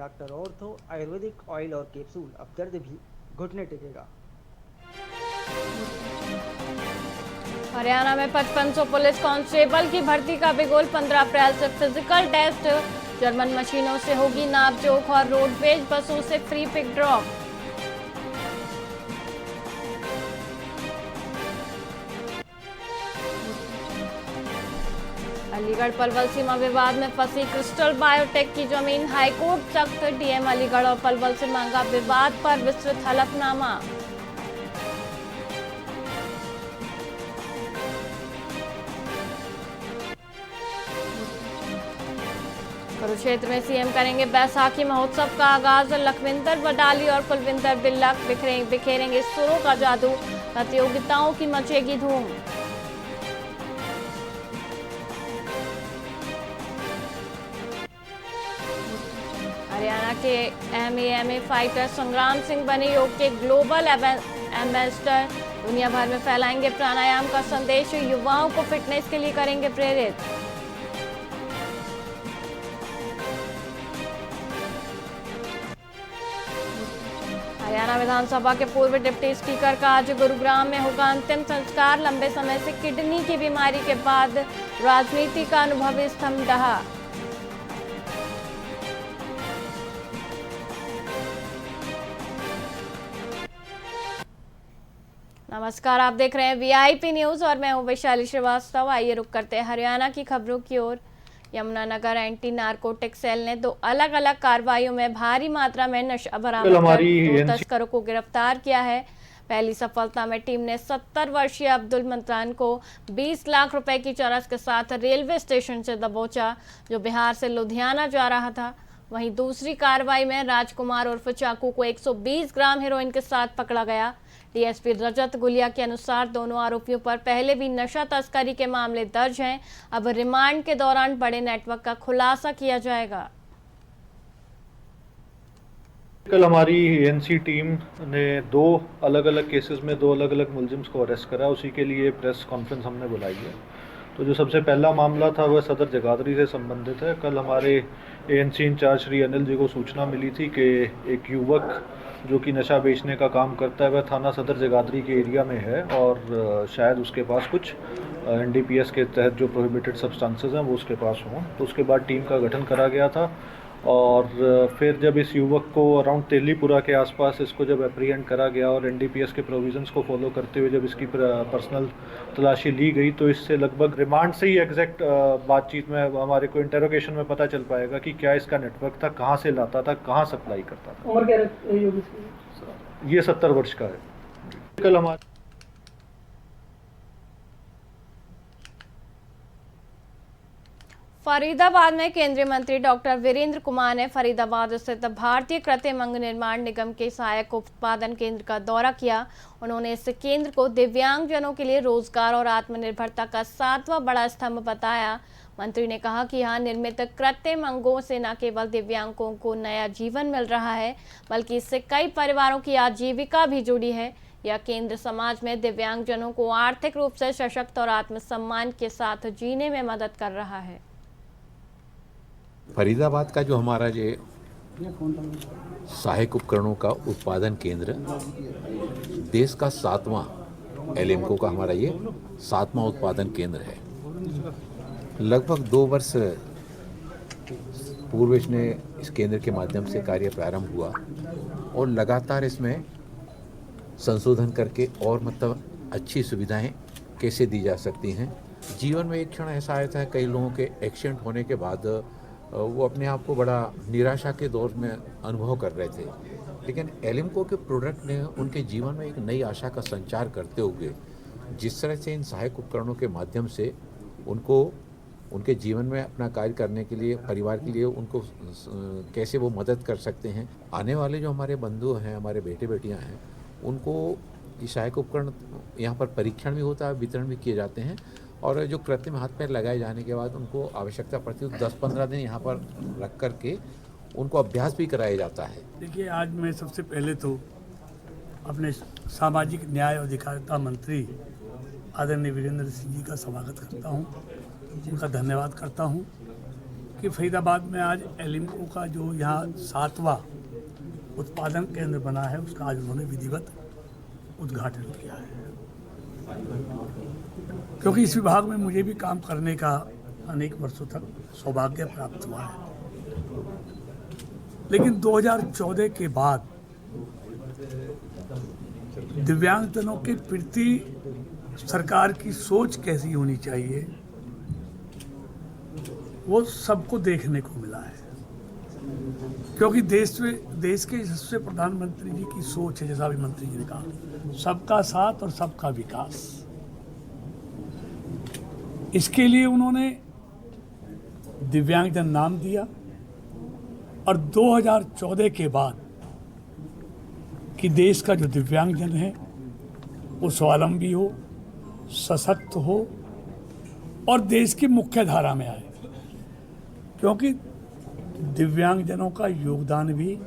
Doctor ortho Ayurvedic oil और capsule, अब दर्द भी घुटने टेकेगा। हरियाणा में 5500 पुलिस कांस्टेबल की भर्ती का बिगुल। 15 अप्रैल से फिजिकल टेस्ट। जर्मन मशीनों से होगी नापजोख और रोडवेज बसों से free pick drop. Aligarh Palwal सीमा विवाद में फंसी क्रिस्टल बायोटेक की जमीन। हाईकोर्ट सख्त। डीएम अलीगढ़ और पलवल से मांगा विवाद पर विस्तृत हलफनामा। कुरुक्षेत्र में सीएम करेंगे बैसाखी महोत्सव का आगाज। लखविंदर वडाली और कुलविंदर बिल्ला बिखेरेंगे सुरों का जादू। प्रतियोगिताओं की मचेगी धूम। हरियाणा के एमएमए फाइटर संग्राम सिंह बने योग के ग्लोबल एम्बेसडर। दुनिया भर में फैलाएंगे प्राणायाम का संदेश। युवाओं को फिटनेस के लिए करेंगे प्रेरित। हरियाणा विधानसभा के पूर्व डिप्टी स्पीकर का आज गुरुग्राम में होगा अंतिम संस्कार। लंबे समय से किडनी की बीमारी के बाद राजनीति का अनुभवी स्तंभ रहा। नमस्कार, आप देख रहे हैं वीआईपी न्यूज और मैं हूं वैशाली श्रीवास्तव। आइए रुक करते हैं हरियाणा की खबरों की ओर। यमुनानगर एंटी नारकोटिक सेल ने 2 अलग अलग कार्रवाइयों में भारी मात्रा में नशा बरामद कर 2 तस्करों को गिरफ्तार किया है। पहली सफलता में टीम ने 70 वर्षीय अब्दुल मंत्रान को 20 लाख रुपए की चरस के साथ रेलवे स्टेशन से दबोचा, जो बिहार से लुधियाना जा रहा था। वहीं दूसरी कार्रवाई में राजकुमार उर्फ चाकू को 120 ग्राम हेरोइन के साथ पकड़ा गया। डीएसपी रजत गुलिया के अनुसार दोनों आरोपियों पर पहले भी नशा तस्करी के मामले दर्ज हैं। अब रिमांड के दौरान बड़े नेटवर्क का खुलासा किया जाएगा। कल हमारी एएनसी टीम ने 2 अलग अलग केसेस में 2 अलग अलग मुलजिम्स को अरेस्ट करा। उसी के लिए प्रेस कॉन्फ्रेंस हमने बुलाई है। तो जो सबसे पहला मामला था वह सदर जगाधरी से संबंधित है। कल हमारे एएनसी इंचार्ज श्री अनिल जी को सूचना मिली थी कि एक युवक जो कि नशा बेचने का काम करता है वह थाना सदर जगाधरी के एरिया में है और शायद उसके पास कुछ एनडीपीएस के तहत जो प्रोहिबिटेड सब्सटेंसेस हैं वो उसके पास हों। तो उसके बाद टीम का गठन करा गया था और फिर जब इस युवक को अराउंड तेलीपुरा के आसपास इसको जब एप्रीहेंड करा गया और एनडीपीएस के प्रोविजंस को फॉलो करते हुए जब इसकी पर्सनल तलाशी ली गई तो इससे लगभग रिमांड से ही एग्जैक्ट बातचीत में हमारे को इंटेरोगेशन में पता चल पाएगा कि क्या इसका नेटवर्क था, कहाँ से लाता था, कहाँ सप्लाई करता था। उम्र क्या है? ये 70 वर्ष का है। कल हमारे फरीदाबाद में केंद्रीय मंत्री डॉक्टर वीरेंद्र कुमार ने फरीदाबाद स्थित भारतीय कृत्रिम अंग निर्माण निगम के सहायक उत्पादन केंद्र का दौरा किया। उन्होंने इस केंद्र को दिव्यांगजनों के लिए रोजगार और आत्मनिर्भरता का 7वां बड़ा स्तंभ बताया। मंत्री ने कहा कि यहाँ निर्मित कृत्रिम अंगों से न केवल दिव्यांगों को नया जीवन मिल रहा है, बल्कि इससे कई परिवारों की आजीविका भी जुड़ी है। यह केंद्र समाज में दिव्यांगजनों को आर्थिक रूप से सशक्त और आत्मसम्मान के साथ जीने में मदद कर रहा है। फरीदाबाद का जो हमारा ये सहायक उपकरणों का उत्पादन केंद्र देश का 7वां एलिम्को का हमारा ये 7वां उत्पादन केंद्र है। लगभग 2 वर्ष पूर्व इसने इस केंद्र के माध्यम से कार्य प्रारंभ हुआ और लगातार इसमें संशोधन करके और मतलब अच्छी सुविधाएं कैसे दी जा सकती हैं। जीवन में एक क्षण ऐसा आया था, कई लोगों के एक्सीडेंट होने के बाद वो अपने आप को बड़ा निराशा के दौर में अनुभव कर रहे थे, लेकिन एलिम्को के प्रोडक्ट ने उनके जीवन में एक नई आशा का संचार करते हुए जिस तरह से इन सहायक उपकरणों के माध्यम से उनको उनके जीवन में अपना कार्य करने के लिए, परिवार के लिए उनको कैसे वो मदद कर सकते हैं। आने वाले जो हमारे बंधु हैं, हमारे बेटे बेटियां हैं, उनको ये सहायक उपकरण यहाँ पर परीक्षण भी होता है, वितरण भी किए जाते हैं और जो कृत्रिम हाथ पैर लगाए जाने के बाद उनको आवश्यकता पड़ती है 10-15 दिन यहाँ पर रख कर के उनको अभ्यास भी कराया जाता है। देखिए, आज मैं सबसे पहले तो अपने सामाजिक न्याय और अधिकारिता मंत्री आदरणीय वीरेंद्र सिंह जी का स्वागत करता हूँ, उनका धन्यवाद करता हूँ कि फरीदाबाद में आज एलिम्को का जो यहाँ 7वां उत्पादन केंद्र बना है उसका आज उन्होंने विधिवत उद्घाटन किया है। क्योंकि इस विभाग में मुझे भी काम करने का अनेक वर्षों तक सौभाग्य प्राप्त हुआ है, लेकिन 2014 के बाद दिव्यांगजनों के प्रति सरकार की सोच कैसी होनी चाहिए वो सबको देखने को मिला है। क्योंकि देश के यशस्वी प्रधानमंत्री जी की सोच है, जैसा अभी मंत्री जी ने कहा, सबका साथ और सबका विकास। इसके लिए उन्होंने दिव्यांगजन नाम दिया और 2014 के बाद कि देश का जो दिव्यांगजन है वो स्वावलंबी हो, सशक्त हो और देश की मुख्य धारा में आए। क्योंकि दिव्यांगजनों का योगदान भी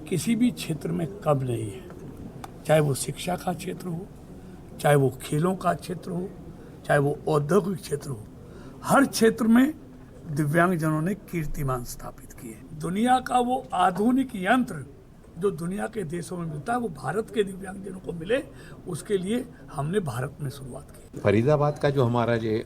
किसी भी क्षेत्र में कम नहीं है, चाहे वो शिक्षा का क्षेत्र हो, चाहे वो खेलों का क्षेत्र हो, चाहे वो औद्योगिक क्षेत्र हो, हर क्षेत्र में दिव्यांगजनों ने कीर्तिमान स्थापित किए। दुनिया का वो आधुनिक यंत्र जो दुनिया के देशों में मिलता है वो भारत के दिव्यांगजनों को मिले, उसके लिए हमने भारत में शुरुआत की। फरीदाबाद का जो हमारा ये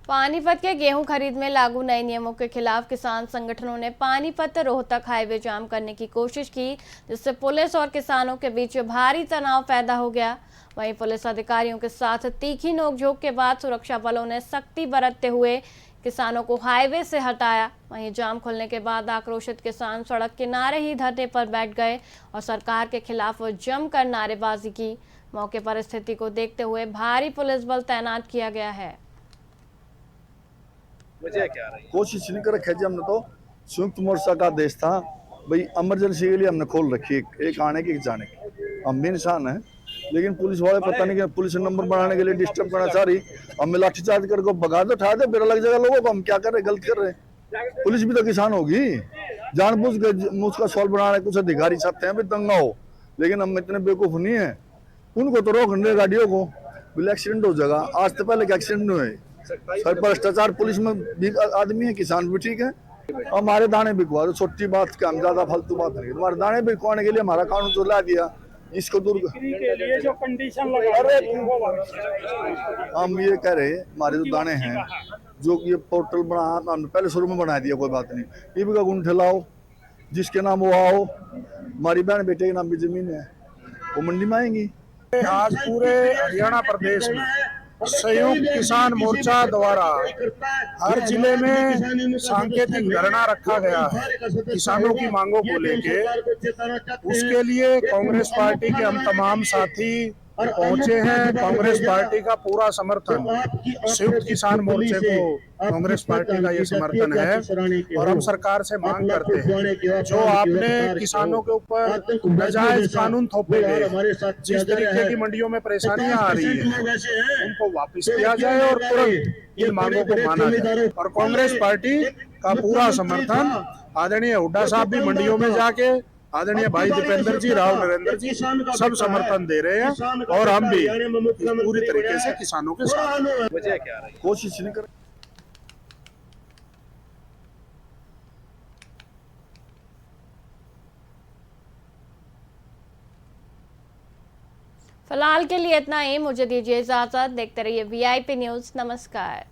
पानीपत के गेहूं खरीद में लागू नए नियमों के खिलाफ किसान संगठनों ने पानीपत रोहतक हाईवे जाम करने की कोशिश की, जिससे पुलिस और किसानों के बीच भारी तनाव पैदा हो गया। वहीं पुलिस अधिकारियों के साथ तीखी नोकझोंक के बाद सुरक्षा बलों ने सख्ती बरतते हुए किसानों को हाईवे से हटाया। वहीं जाम खुलने के बाद आक्रोशित किसान सड़क किनारे ही धरने पर बैठ गए और सरकार के खिलाफ जमकर नारेबाजी की। मौके पर स्थिति को देखते हुए भारी पुलिस बल तैनात किया गया है। कोशिश नहीं कर रखे जी हमने, तो संयुक्त मोर्चा का देश था भाई, इमरजेंसी के लिए हमने खोल रखी है, एक आने की एक जाने की। हम भी इंसान है, लेकिन पुलिस वाले पता नहीं क्या पुलिस नंबर बनाने के लिए डिस्टर्ब करना चाह रही। हमें लाठीचार्ज करके भगा दो, उठा दे, बेरा लग जाएगा लोगों को। हम क्या कर रहे, गलत कर रहे हैं। पुलिस भी तो किसान होगी, जानबूझ के मुझ का सॉल्व बनाने कुछ अधिकारी चाहते हैं भी दंगा हो, लेकिन हम इतने बेवकूफ नहीं है। उनको तो रोक रहे गाड़ियों को, बिल एक्सीडेंट हो जाएगा। आज तो पहले एक्सीडेंट हुए सर, भ्रष्टाचार पुलिस में भी आदमी है, किसान भी ठीक है। हमारे दाने बिकवा दो, छोटी बात का, हम ज्यादा फालतू बात नहीं। तुम्हारे दाने बिकवाने के लिए हमारा कानून तो ला दिया, इसको दूर के लिए जो कंडीशन लगा हम ये कह रहे हमारे जो दाने हैं, जो ये पोर्टल बना हमने पहले शुरू में बना दिया, कोई बात नहीं। ये भी का गुंठे लाओ, जिसके नाम वो आओ। हमारी बहन बेटे के नाम की जमीन है, वो मंडी में आएंगी। आज पूरे हरियाणा प्रदेश में संयुक्त किसान मोर्चा द्वारा हर जिले में सांकेतिक धरना रखा गया है किसानों की मांगों को लेके। उसके लिए कांग्रेस पार्टी के हम तमाम साथी पहुंचे हैं। कांग्रेस पार्टी का पूरा समर्थन, संयुक्त किसान मोर्चे को कांग्रेस पार्टी का ये समर्थन है। और हम सरकार से मांग करते हैं, जो आपने किसानों के ऊपर नाजायज कानून थोपे गए, जिस तरीके की मंडियों में परेशानियां आ रही है, उनको वापस किया जाए और तुरंत इन मांगों को माना जाए। और कांग्रेस पार्टी का पूरा समर्थन, आदरणीय हुड्डा साहब भी मंडियों में जाके, आदरणीय भाई दीपेंद्र जी, राव नरेंद्र जी सब समर्थन दे रहे हैं और हम भी पूरी तरीके से किसानों के साथ। कोशिश नहीं कर। फिलहाल के लिए इतना ही, मुझे दीजिए इजाजत। देखते रहिए VIP न्यूज़। नमस्कार।